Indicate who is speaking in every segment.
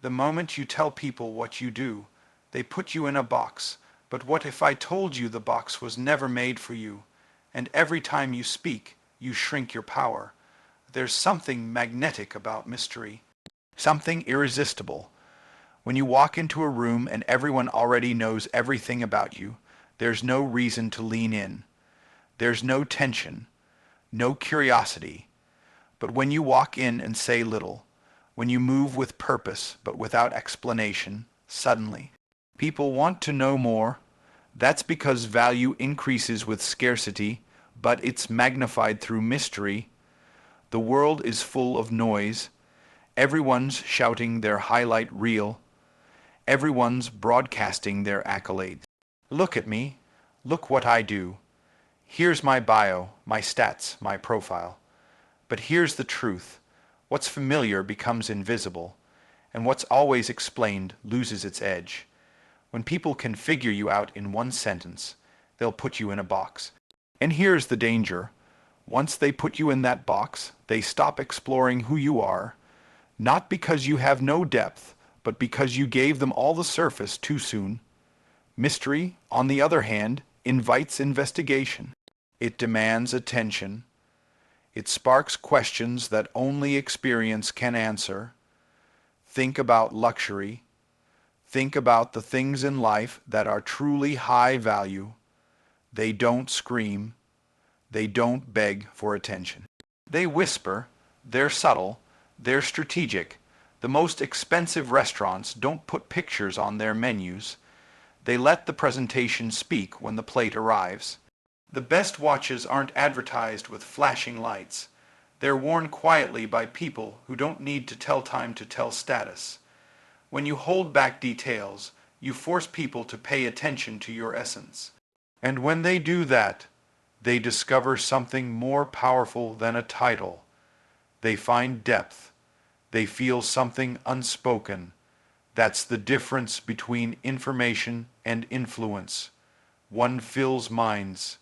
Speaker 1: The moment you tell people what you do, they put you in a box. But what if I told you the box was never made for you, and every time you speak, you shrink your power? There's something magnetic about mystery, something irresistible. When you walk into a room and everyone already knows everything about you, there's no reason to lean in. There's no tension, no curiosity. But when you walk in and say little, when you move with purpose but without explanation, suddenly, people want to know more. That's because value increases with scarcity, but it's magnified through mystery. The world is full of noise. Everyone's shouting their highlight reel. Everyone's broadcasting their accolades. Look at me. Look what I do. Here's my bio, my stats, my profile. But here's the truth. What's familiar becomes invisible, and what's always explained loses its edge. When people can figure you out in one sentence, they'll put you in a box. And here's the danger. Once they put you in that box, they stop exploring who you are, not because you have no depth, but because you gave them all the surface too soon. Mystery, on the other hand, invites investigation. It demands attention. It sparks questions that only experience can answer. Think about luxury. Think about the things in life that are truly high value. They don't scream. They don't beg for attention. They whisper. They're subtle. They're strategic. The most expensive restaurants don't put pictures on their menus. They let the presentation speak when the plate arrives. The best watches aren't advertised with flashing lights. They're worn quietly by people who don't need to tell time to tell status. When you hold back details, you force people to pay attention to your essence. And when they do that, they discover something more powerful than a title. They find depth. They feel something unspoken. That's the difference between information and influence. One fills minds.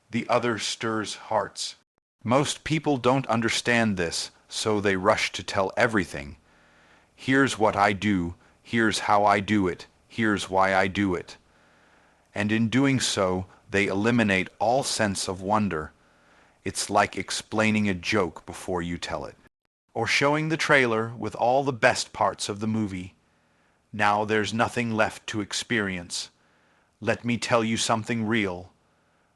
Speaker 1: The other stirs hearts. Most people don't understand this, so they rush to tell everything. Here's what I do, here's how I do it, here's why I do it. And in doing so, they eliminate all sense of wonder. It's like explaining a joke before you tell it, or showing the trailer with all the best parts of the movie. Now there's nothing left to experience. Let me tell you something real.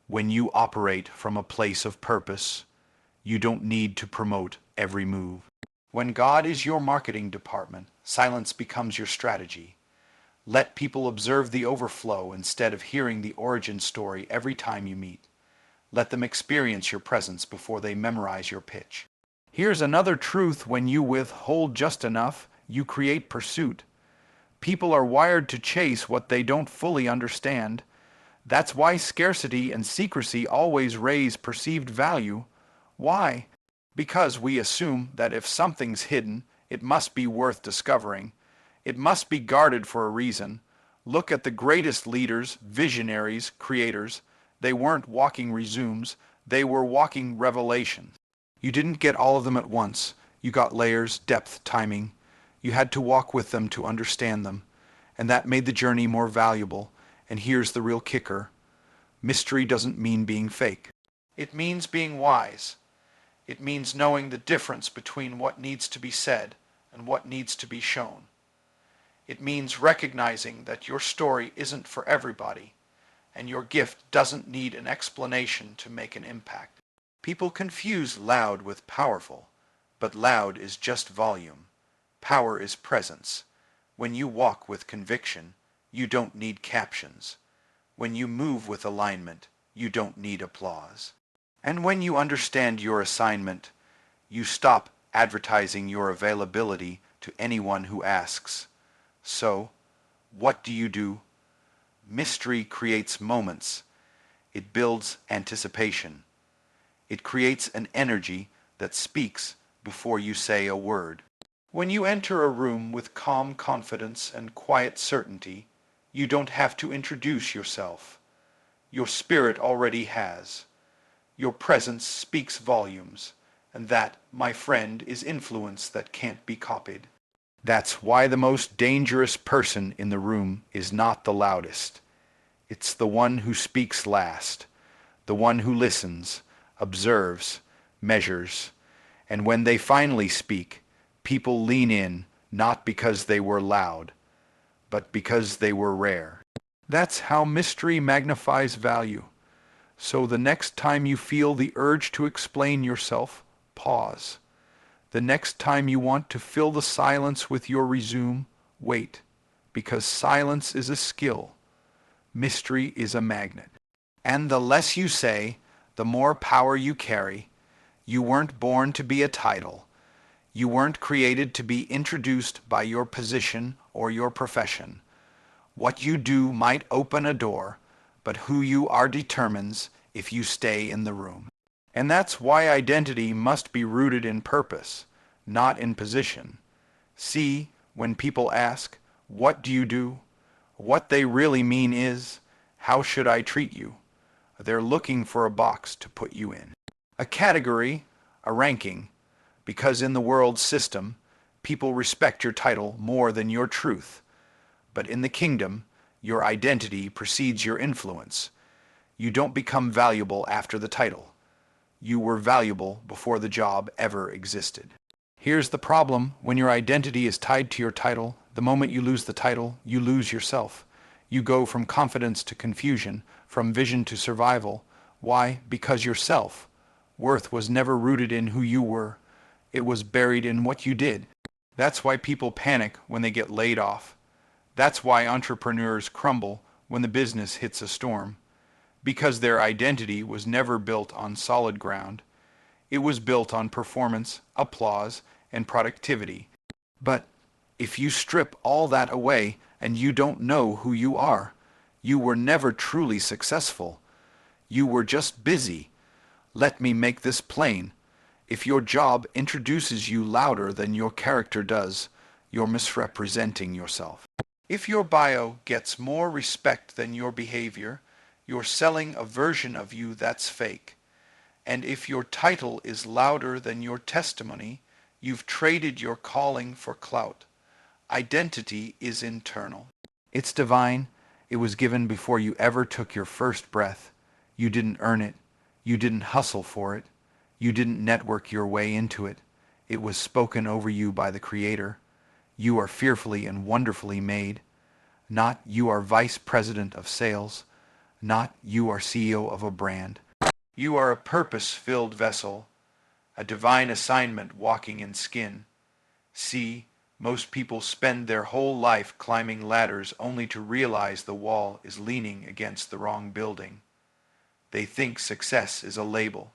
Speaker 1: When you operate from a place of purpose, you don't need to promote every move. When God is your marketing department, silence becomes your strategy. Let people observe the overflow instead of hearing the origin story every time you meet. Let them experience your presence before they memorize your pitch. Here's another truth: when you withhold just enough, you create pursuit. People are wired to chase what they don't fully understand. That's why scarcity and secrecy always raise perceived value. Why? Because we assume that if something's hidden, it must be worth discovering. It must be guarded for a reason. Look at the greatest leaders, visionaries, creators. They weren't walking resumes, they were walking revelation. You didn't get all of them at once. You got layers, depth, timing. You had to walk with them to understand them, and that made the journey more valuable. And here's the real kicker. Mystery doesn't mean being fake. It means being wise. It means knowing the difference between what needs to be said and what needs to be shown. It means recognizing that your story isn't for everybody, and your gift doesn't need an explanation to make an impact. People confuse loud with powerful, but loud is just volume. Power is presence. When you walk with conviction, you don't need captions. When you move with alignment, you don't need applause. And when you understand your assignment, you stop advertising your availability to anyone who asks. So, what do you do? Mystery creates moments. It builds anticipation. It creates an energy that speaks before you say a word. When you enter a room with calm confidence and quiet certainty, you don't have to introduce yourself. Your spirit already has. Your presence speaks volumes, and that, my friend, is influence that can't be copied. That's why the most dangerous person in the room is not the loudest. It's the one who speaks last, the one who listens, observes, measures, and when they finally speak, people lean in not because they were loud, but because they were rare. That's how mystery magnifies value. So the next time you feel the urge to explain yourself, pause. The next time you want to fill the silence with your resume, wait, because silence is a skill. Mystery is a magnet. And the less you say, the more power you carry. You weren't born to be a title. You weren't created to be introduced by your position or your profession. What you do might open a door, but who you are determines if you stay in the room. And that's why identity must be rooted in purpose, not in position. See, when people ask, "What do you do?" what they really mean is, "How should I treat you?" They're looking for a box to put you in. A category, a ranking, because in the world system, people respect your title more than your truth. But in the kingdom, your identity precedes your influence. You don't become valuable after the title. You were valuable before the job ever existed. Here's the problem: when your identity is tied to your title, the moment you lose the title, you lose yourself. You go from confidence to confusion, from vision to survival. Why? Because your self-worth was never rooted in who you were. It was buried in what you did. That's why people panic when they get laid off. That's why entrepreneurs crumble when the business hits a storm. Because their identity was never built on solid ground. It was built on performance, applause, and productivity. But if you strip all that away and you don't know who you are, you were never truly successful. You were just busy. Let me make this plain. If your job introduces you louder than your character does, you're misrepresenting yourself. If your bio gets more respect than your behavior, you're selling a version of you that's fake. And if your title is louder than your testimony, you've traded your calling for clout. Identity is internal. It's divine. It was given before you ever took your first breath. You didn't earn it. You didn't hustle for it. You didn't network your way into it. It was spoken over you by the Creator. You are fearfully and wonderfully made. Not you are vice president of sales. Not you are CEO of a brand. You are a purpose-filled vessel, a divine assignment walking in skin. See, most people spend their whole life climbing ladders only to realize the wall is leaning against the wrong building. They think success is a label,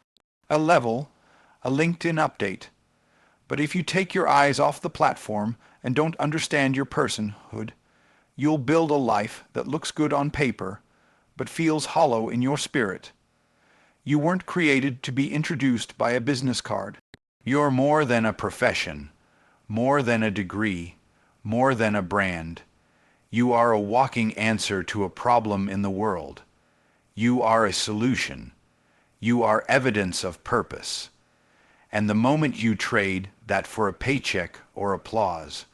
Speaker 1: a level, a LinkedIn update. But if you take your eyes off the platform and don't understand your personhood, you'll build a life that looks good on paper, but feels hollow in your spirit. You weren't created to be introduced by a business card. You're more than a profession, more than a degree, more than a brand. You are a walking answer to a problem in the world. You are a solution. You are evidence of purpose. And the moment you trade that for a paycheck or applause,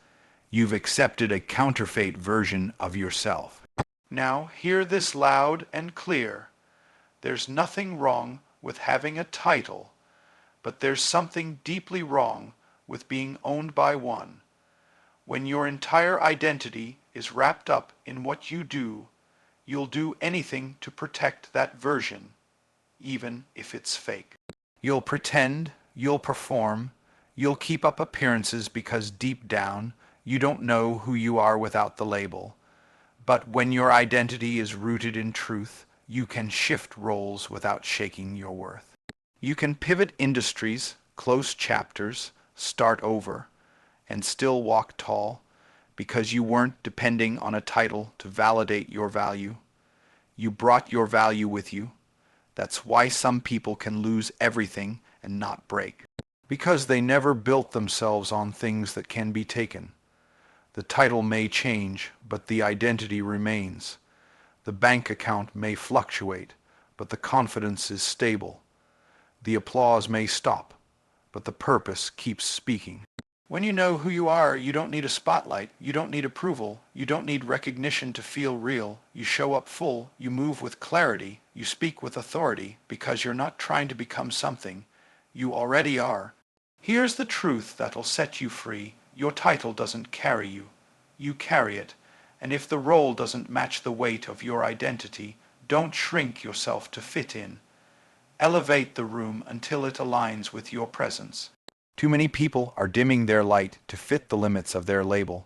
Speaker 1: you've accepted a counterfeit version of yourself. Now hear this loud and clear. There's nothing wrong with having a title, but there's something deeply wrong with being owned by one. When your entire identity is wrapped up in what you do, you'll do anything to protect that version, even if it's fake. You'll pretend, you'll perform, you'll keep up appearances because deep down, you don't know who you are without the label. But when your identity is rooted in truth, you can shift roles without shaking your worth. You can pivot industries, close chapters, start over, and still walk tall because you weren't depending on a title to validate your value. You brought your value with you. That's why some people can lose everything and not break. Because they never built themselves on things that can be taken. The title may change, but the identity remains. The bank account may fluctuate, but the confidence is stable. The applause may stop, but the purpose keeps speaking. When you know who you are, you don't need a spotlight, you don't need approval, you don't need recognition to feel real. You show up full, you move with clarity, you speak with authority, because you're not trying to become something. You already are. Here's the truth that'll set you free. Your title doesn't carry you. You carry it. And if the role doesn't match the weight of your identity, don't shrink yourself to fit in. Elevate the room until it aligns with your presence. Too many people are dimming their light to fit the limits of their label.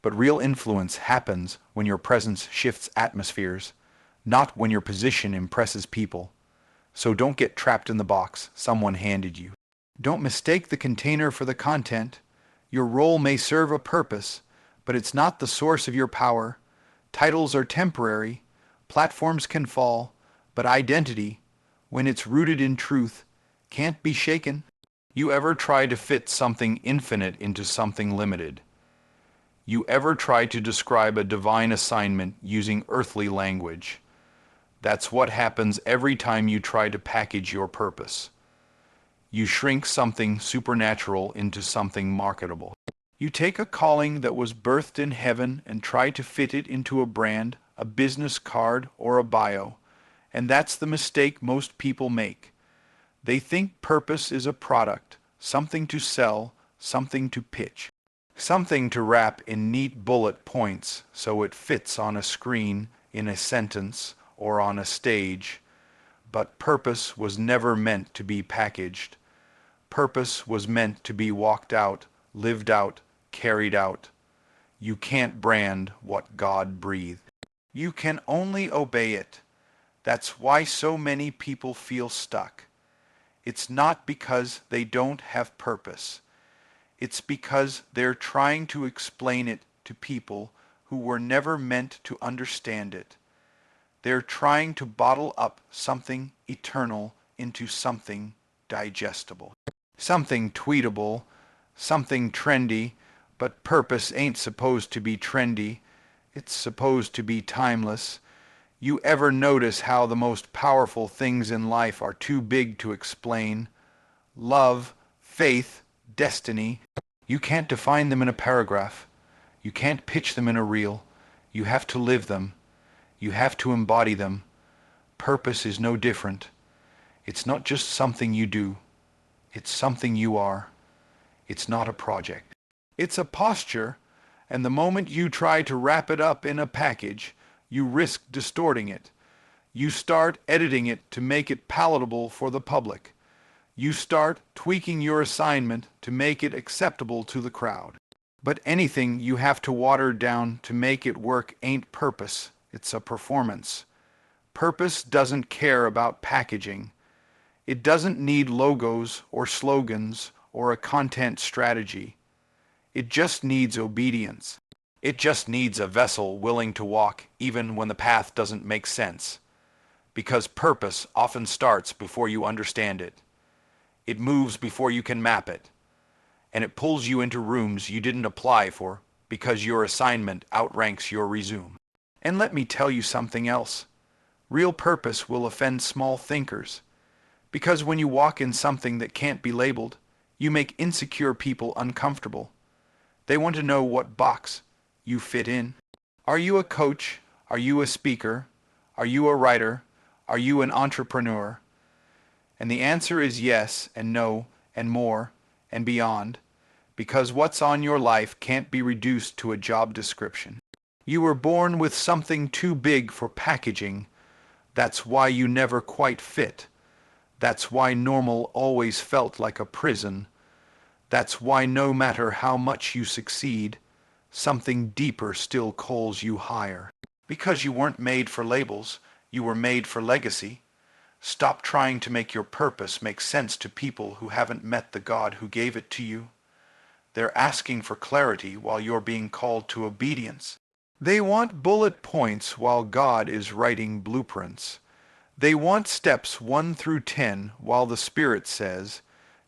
Speaker 1: But real influence happens when your presence shifts atmospheres, not when your position impresses people. So don't get trapped in the box someone handed you. Don't mistake the container for the content. Your role may serve a purpose, but it's not the source of your power. Titles are temporary, platforms can fall, but identity, when it's rooted in truth, can't be shaken. You ever try to fit something infinite into something limited? You ever try to describe a divine assignment using earthly language? That's what happens every time you try to package your purpose. You shrink something supernatural into something marketable. You take a calling that was birthed in heaven and try to fit it into a brand, a business card, or a bio. And that's the mistake most people make. They think purpose is a product, something to sell, something to pitch, something to wrap in neat bullet points so it fits on a screen, in a sentence, or on a stage. But purpose was never meant to be packaged. Purpose was meant to be walked out, lived out, carried out. You can't brand what God breathed. You can only obey it. That's why so many people feel stuck. It's not because they don't have purpose. It's because they're trying to explain it to people who were never meant to understand it. They're trying to bottle up something eternal into something digestible, something tweetable, something trendy, but purpose ain't supposed to be trendy. It's supposed to be timeless. You ever notice how the most powerful things in life are too big to explain? Love, faith, destiny. You can't define them in a paragraph. You can't pitch them in a reel. You have to live them. You have to embody them. Purpose is no different. It's not just something you do. It's something you are. It's not a project. It's a posture, and the moment you try to wrap it up in a package, you risk distorting it. You start editing it to make it palatable for the public. You start tweaking your assignment to make it acceptable to the crowd. But anything you have to water down to make it work ain't purpose. It's a performance. Purpose doesn't care about packaging. It doesn't need logos or slogans or a content strategy. It just needs obedience. It just needs a vessel willing to walk even when the path doesn't make sense. Because purpose often starts before you understand it. It moves before you can map it. And it pulls you into rooms you didn't apply for because your assignment outranks your resume. And let me tell you something else. Real purpose will offend small thinkers. Because when you walk in something that can't be labeled, you make insecure people uncomfortable. They want to know what box you fit in. Are you a coach? Are you a speaker? Are you a writer? Are you an entrepreneur? And the answer is yes and no and more and beyond, because what's on your life can't be reduced to a job description. You were born with something too big for packaging. That's why you never quite fit. That's why normal always felt like a prison. That's why no matter how much you succeed, something deeper still calls you higher. Because you weren't made for labels, you were made for legacy. Stop trying to make your purpose make sense to people who haven't met the God who gave it to you. They're asking for clarity while you're being called to obedience. They want bullet points while God is writing blueprints. They want steps 1 through 10 while the Spirit says,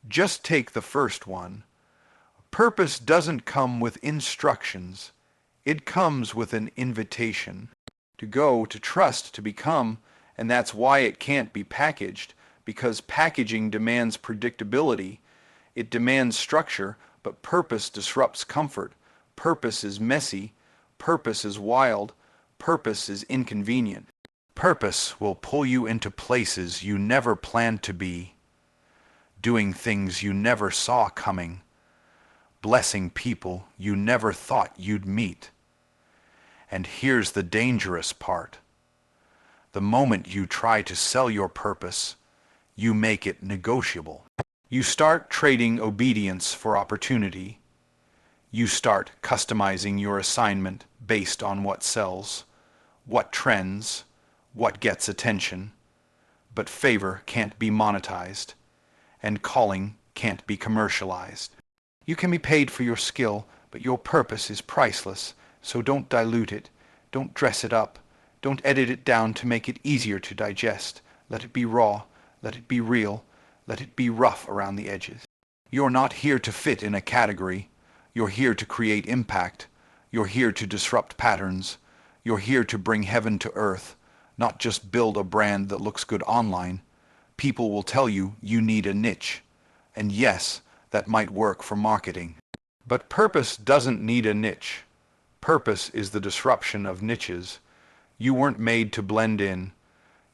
Speaker 1: just take the first one. Purpose doesn't come with instructions. It comes with an invitation. To go, to trust, to become, and that's why it can't be packaged, because packaging demands predictability. It demands structure, But purpose disrupts comfort. Purpose is messy. Purpose is wild. Purpose is inconvenient. Purpose will pull you into places you never planned to be, doing things you never saw coming, blessing people you never thought you'd meet. And here's the dangerous part. The moment you try to sell your purpose, you make it negotiable. You start trading obedience for opportunity. You start customizing your assignment based on what sells, what trends, what gets attention. But favor can't be monetized, and calling can't be commercialized. You can be paid for your skill, but your purpose is priceless, so don't dilute it, don't dress it up, don't edit it down to make it easier to digest. Let it be raw, let it be real, let it be rough around the edges. You're not here to fit in a category. You're here to create impact. You're here to disrupt patterns. You're here to bring heaven to earth, not just build a brand that looks good online. People will tell you you need a niche. And yes, that might work for marketing. But purpose doesn't need a niche. Purpose is the disruption of niches. You weren't made to blend in.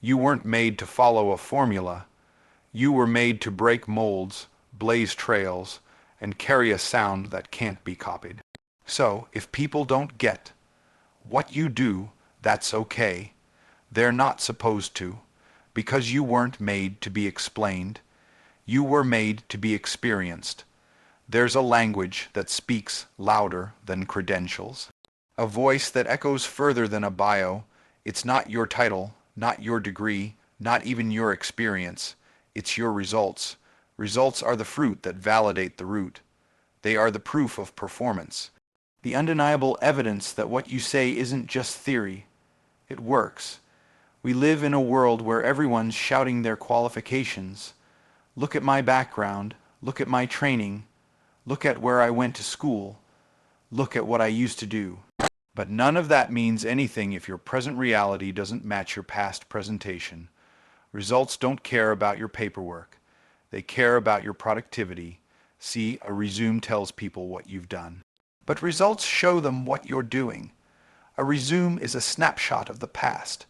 Speaker 1: You weren't made to follow a formula. You were made to break molds, blaze trails, and carry a sound that can't be copied. So, if people don't get what you do, that's okay. They're not supposed to, because you weren't made to be explained. You were made to be experienced. There's a language that speaks louder than credentials, a voice that echoes further than a bio. It's not your title, not your degree, not even your experience. It's your results. Results are the fruit that validate the root. They are the proof of performance. The undeniable evidence that what you say isn't just theory. It works. We live in a world where everyone's shouting their qualifications. Look at my background. Look at my training. Look at where I went to school. Look at what I used to do. But none of that means anything if your present reality doesn't match your past presentation. Results don't care about your paperwork. They care about your productivity. See, a resume tells people what you've done. But results show them what you're doing. A resume is a snapshot of the past.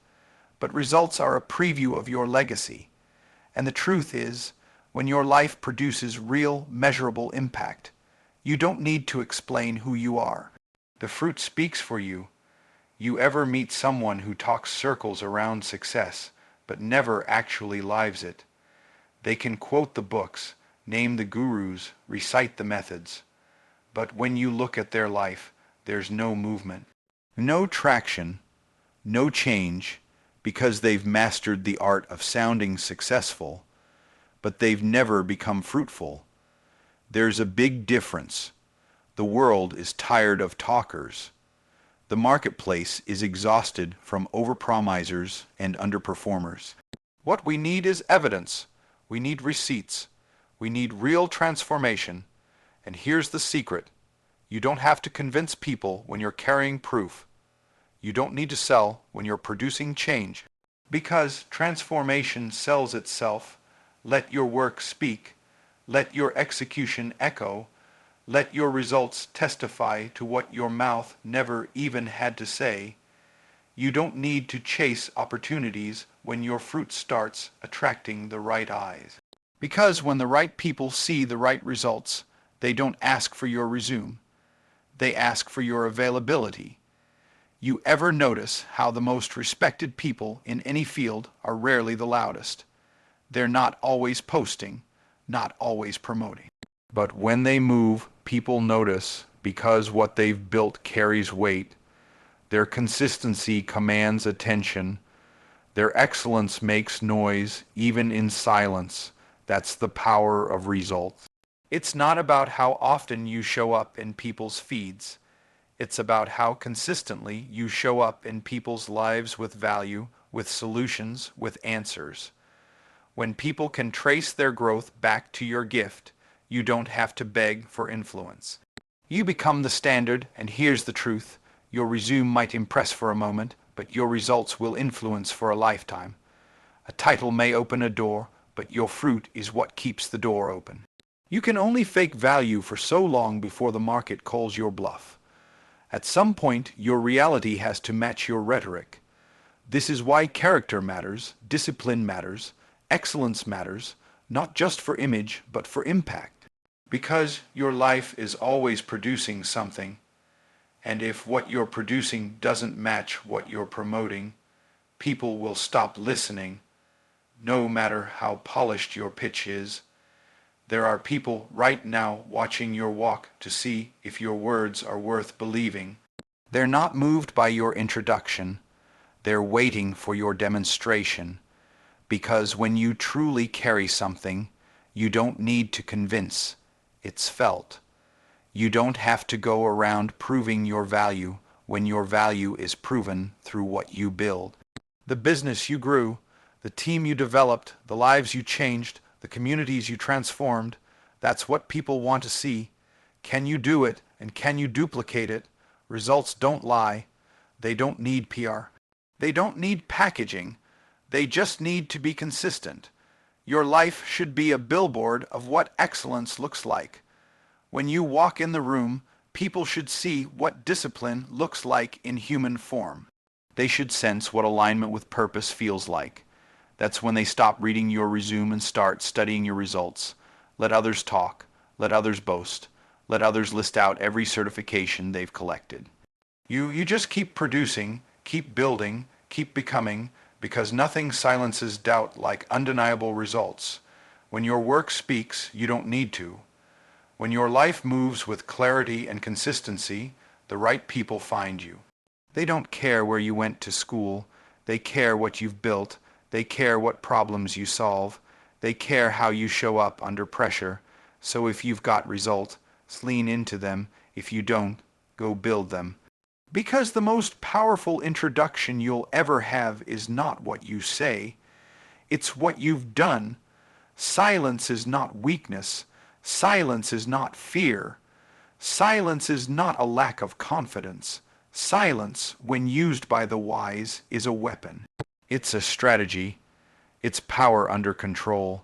Speaker 1: But results are a preview of your legacy. And the truth is, when your life produces real, measurable impact, you don't need to explain who you are. The fruit speaks for you. You ever meet someone who talks circles around success, but never actually lives it? They can quote the books, name the gurus, recite the methods. But when you look at their life, there's no movement, no traction, no change, because they've mastered the art of sounding successful, but they've never become fruitful. There's a big difference. The world is tired of talkers. The marketplace is exhausted from overpromisers and underperformers. What we need is evidence. We need receipts. We need real transformation. And here's the secret. You don't have to convince people when you're carrying proof. You don't need to sell when you're producing change. Because transformation sells itself. Let your work speak. Let your execution echo. Let your results testify to what your mouth never even had to say. You don't need to chase opportunities when your fruit starts attracting the right eyes. Because when the right people see the right results, they don't ask for your resume. They ask for your availability. You ever notice how the most respected people in any field are rarely the loudest? They're not always posting, not always promoting. But when they move, people notice because what they've built carries weight. Their consistency commands attention. Their excellence makes noise, even in silence. That's the power of results. It's not about how often you show up in people's feeds. It's about how consistently you show up in people's lives with value, with solutions, with answers. When people can trace their growth back to your gift, you don't have to beg for influence. You become the standard, and here's the truth. Your resume might impress for a moment, but your results will influence for a lifetime. A title may open a door, but your fruit is what keeps the door open. You can only fake value for so long before the market calls your bluff. At some point, your reality has to match your rhetoric. This is why character matters, discipline matters, excellence matters, not just for image, but for impact. Because your life is always producing something, and if what you're producing doesn't match what you're promoting, people will stop listening, no matter how polished your pitch is. There are people right now watching your walk to see if your words are worth believing. They're not moved by your introduction. They're waiting for your demonstration. Because when you truly carry something, you don't need to convince. It's felt. You don't have to go around proving your value when your value is proven through what you build. The business you grew, the team you developed, the lives you changed, the communities you transformed, that's what people want to see. Can you do it, and can you duplicate it? Results don't lie. They don't need PR. They don't need packaging. They just need to be consistent. Your life should be a billboard of what excellence looks like. When you walk in the room, people should see what discipline looks like in human form. They should sense what alignment with purpose feels like. That's when they stop reading your resume and start studying your results. Let others talk. Let others boast. Let others list out every certification they've collected. You just keep producing, keep building, keep becoming, because nothing silences doubt like undeniable results. When your work speaks, you don't need to. When your life moves with clarity and consistency, the right people find you. They don't care where you went to school. They care what you've built. They care what problems you solve. They care how you show up under pressure. So if you've got results, lean into them. If you don't, go build them. Because the most powerful introduction you'll ever have is not what you say. It's what you've done. Silence is not weakness. Silence is not fear. Silence is not a lack of confidence. Silence, when used by the wise, is a weapon. It's a strategy. It's power under control.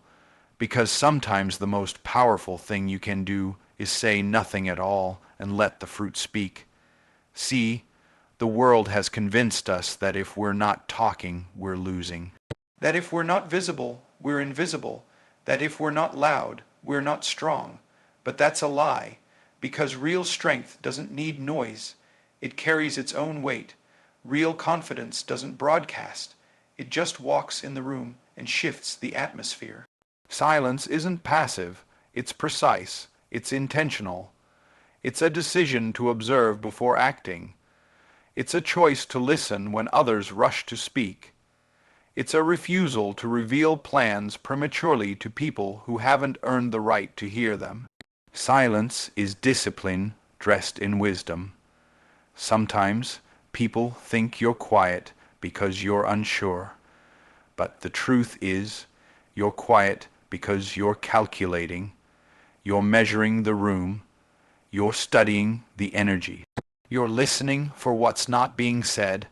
Speaker 1: Because sometimes the most powerful thing you can do is say nothing at all and let the fruit speak. See, the world has convinced us that if we're not talking, we're losing. That if we're not visible, we're invisible. That if we're not loud, we're not strong. But that's a lie, because real strength doesn't need noise. It carries its own weight. Real confidence doesn't broadcast. It just walks in the room and shifts the atmosphere. Silence isn't passive. It's precise. It's intentional. It's a decision to observe before acting. It's a choice to listen when others rush to speak. It's a refusal to reveal plans prematurely to people who haven't earned the right to hear them. Silence is discipline dressed in wisdom. Sometimes people think you're quiet because you're unsure. But the truth is, you're quiet because you're calculating. You're measuring the room. You're studying the energy. You're listening for what's not being said,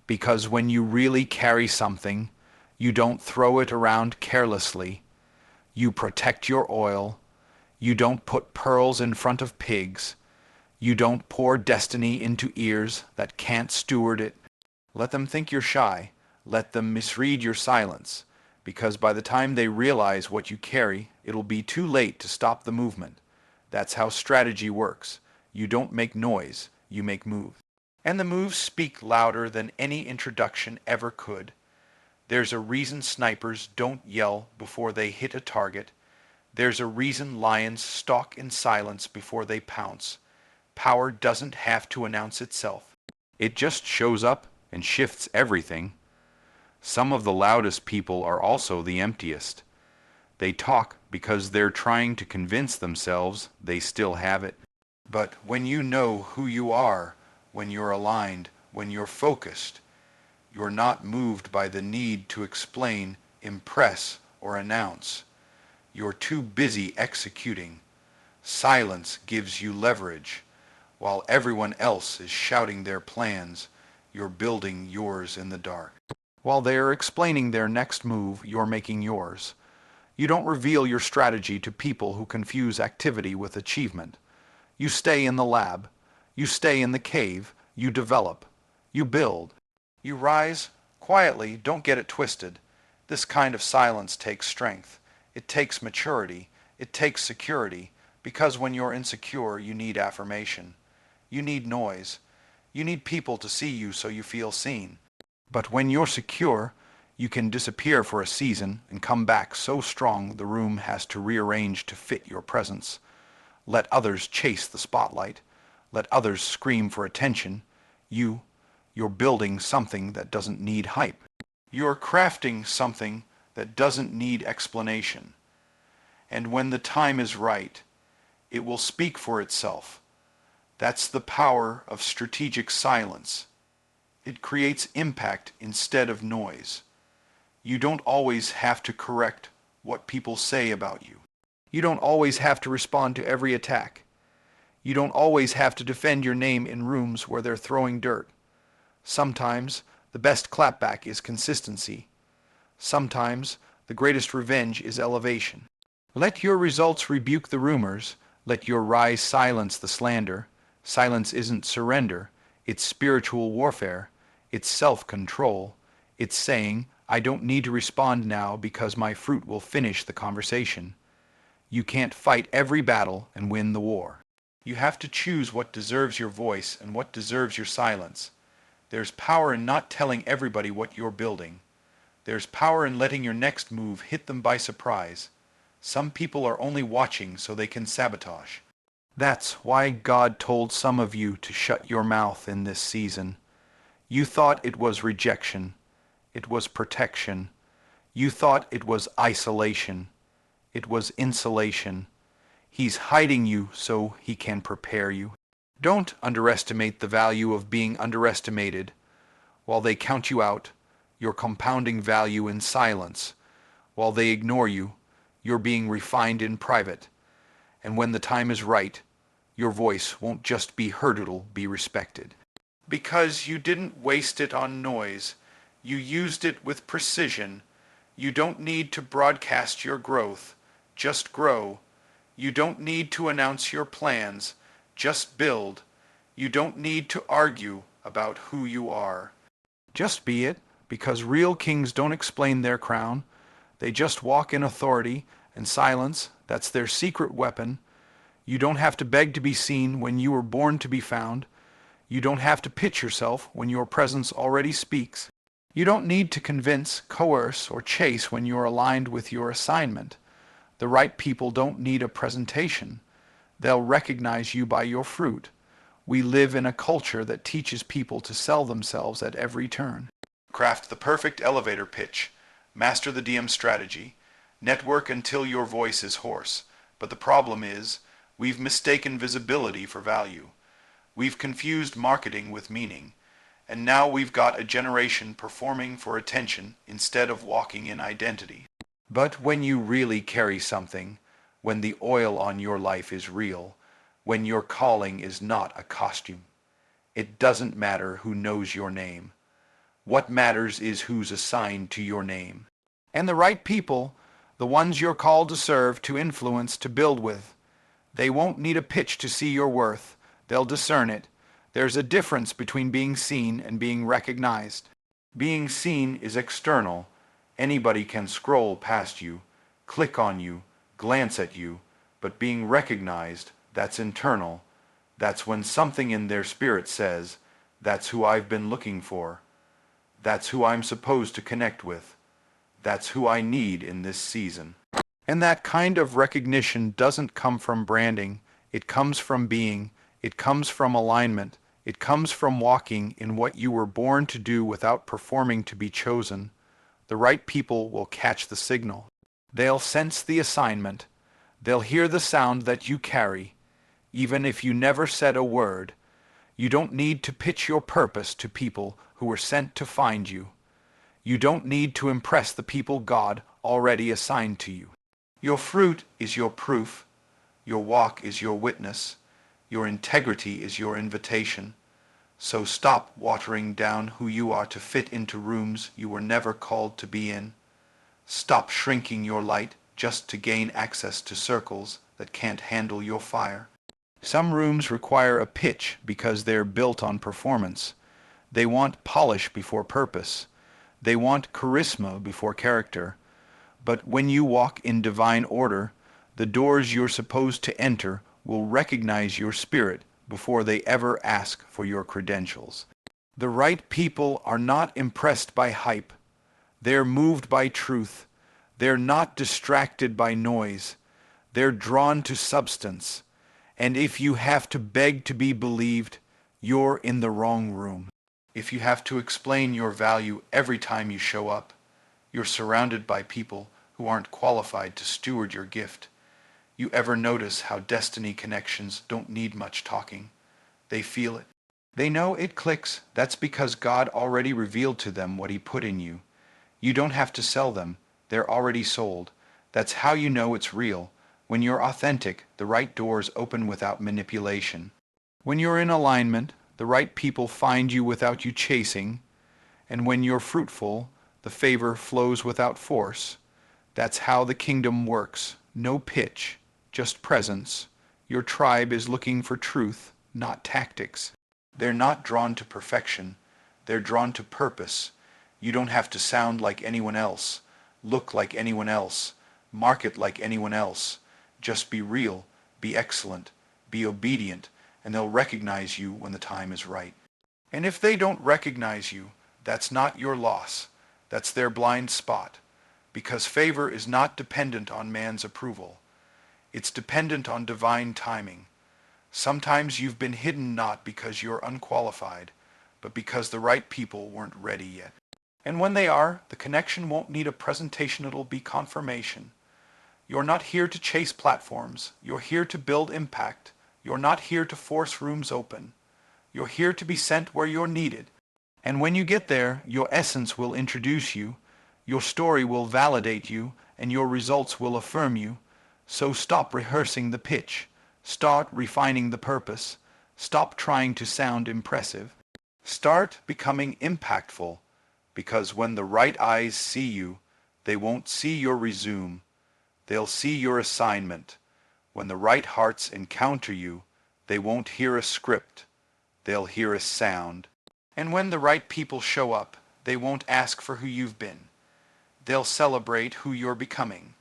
Speaker 1: because when you really carry something, you don't throw it around carelessly. You protect your oil. You don't put pearls in front of pigs. You don't pour destiny into ears that can't steward it. Let them think you're shy. Let them misread your silence, because by the time they realize what you carry, it'll be too late to stop the movement. That's how strategy works. You don't make noise, you make moves. And the moves speak louder than any introduction ever could. There's a reason snipers don't yell before they hit a target. There's a reason lions stalk in silence before they pounce. Power doesn't have to announce itself. It just shows up and shifts everything. Some of the loudest people are also the emptiest. They talk because they're trying to convince themselves they still have it. But when you know who you are, when you're aligned, when you're focused, you're not moved by the need to explain, impress, or announce. You're too busy executing. Silence gives you leverage. While everyone else is shouting their plans, you're building yours in the dark. While they're explaining their next move, you're making yours. You don't reveal your strategy to people who confuse activity with achievement. You stay in the lab. You stay in the cave. You develop. You build. You rise quietly. Don't get it twisted. This kind of silence takes strength. It takes maturity. It takes security. Because when you're insecure, you need affirmation. You need noise. You need people to see you so you feel seen. But when you're secure, you can disappear for a season and come back so strong the room has to rearrange to fit your presence. Let others chase the spotlight. Let others scream for attention. You're building something that doesn't need hype. You're crafting something that doesn't need explanation. And when the time is right, it will speak for itself. That's the power of strategic silence. It creates impact instead of noise. You don't always have to correct what people say about you. You don't always have to respond to every attack. You don't always have to defend your name in rooms where they're throwing dirt. Sometimes the best clapback is consistency. Sometimes the greatest revenge is elevation. Let your results rebuke the rumors. Let your rise silence the slander. Silence isn't surrender. It's spiritual warfare. It's self-control. It's saying, I don't need to respond now because my fruit will finish the conversation. You can't fight every battle and win the war. You have to choose what deserves your voice and what deserves your silence. There's power in not telling everybody what you're building. There's power in letting your next move hit them by surprise. Some people are only watching so they can sabotage. That's why God told some of you to shut your mouth in this season. You thought it was rejection. It was protection. You thought it was isolation. It was insulation. He's hiding you so he can prepare you. Don't underestimate the value of being underestimated. While they count you out, you're compounding value in silence. While they ignore you, you're being refined in private. And when the time is right, your voice won't just be heard, it'll be respected. Because you didn't waste it on noise, you used it with precision. You don't need to broadcast your growth, just grow. You don't need to announce your plans, just build. You don't need to argue about who you are. Just be it, because real kings don't explain their crown. They just walk in authority and silence. That's their secret weapon. You don't have to beg to be seen when you were born to be found. You don't have to pitch yourself when your presence already speaks. You don't need to convince, coerce, or chase when you're aligned with your assignment. The right people don't need a presentation. They'll recognize you by your fruit. We live in a culture that teaches people to sell themselves at every turn. Craft the perfect elevator pitch. Master the DM strategy. Network until your voice is hoarse. But the problem is, we've mistaken visibility for value. We've confused marketing with meaning. And now we've got a generation performing for attention instead of walking in identity. But when you really carry something, when the oil on your life is real, when your calling is not a costume, it doesn't matter who knows your name. What matters is who's assigned to your name. And the right people, the ones you're called to serve, to influence, to build with, they won't need a pitch to see your worth. They'll discern it. There's a difference between being seen and being recognized. Being seen is external. Anybody can scroll past you, click on you, glance at you, but being recognized, that's internal. That's when something in their spirit says, that's who I've been looking for. That's who I'm supposed to connect with. That's who I need in this season. And that kind of recognition doesn't come from branding. It comes from being. It comes from alignment. It comes from walking in what you were born to do without performing to be chosen. The right people will catch the signal. They'll sense the assignment. They'll hear the sound that you carry. Even if you never said a word, you don't need to pitch your purpose to people who were sent to find you. You don't need to impress the people God already assigned to you. Your fruit is your proof. Your walk is your witness. Your integrity is your invitation. So stop watering down who you are to fit into rooms you were never called to be in. Stop shrinking your light just to gain access to circles that can't handle your fire. Some rooms require a pitch because they're built on performance. They want polish before purpose. They want charisma before character. But when you walk in divine order, the doors you're supposed to enter will recognize your spirit before they ever ask for your credentials. The right people are not impressed by hype. They're moved by truth. They're not distracted by noise. They're drawn to substance. And if you have to beg to be believed, you're in the wrong room. If you have to explain your value every time you show up, you're surrounded by people who aren't qualified to steward your gift. You ever notice how destiny connections don't need much talking? They feel it. They know it clicks. That's because God already revealed to them what He put in you. You don't have to sell them. They're already sold. That's how you know it's real. When you're authentic, the right doors open without manipulation. When you're in alignment, the right people find you without you chasing. And when you're fruitful, the favor flows without force. That's how the kingdom works. No pitch, just presence. Your tribe is looking for truth, not tactics. They're not drawn to perfection. They're drawn to purpose. You don't have to sound like anyone else, look like anyone else, market like anyone else. Just be real, be excellent, be obedient, and they'll recognize you when the time is right. And if they don't recognize you, that's not your loss. That's their blind spot. Because favor is not dependent on man's approval. It's dependent on divine timing. Sometimes you've been hidden not because you're unqualified, but because the right people weren't ready yet. And when they are, the connection won't need a presentation, it'll be confirmation. You're not here to chase platforms. You're here to build impact. You're not here to force rooms open. You're here to be sent where you're needed. And when you get there, your essence will introduce you, your story will validate you, and your results will affirm you. So stop rehearsing the pitch. Start refining the purpose. Stop trying to sound impressive. Start becoming impactful, because when the right eyes see you, they won't see your resume. They'll see your assignment. When the right hearts encounter you, they won't hear a script. They'll hear a sound. And when the right people show up, they won't ask for who you've been. They'll celebrate who you're becoming.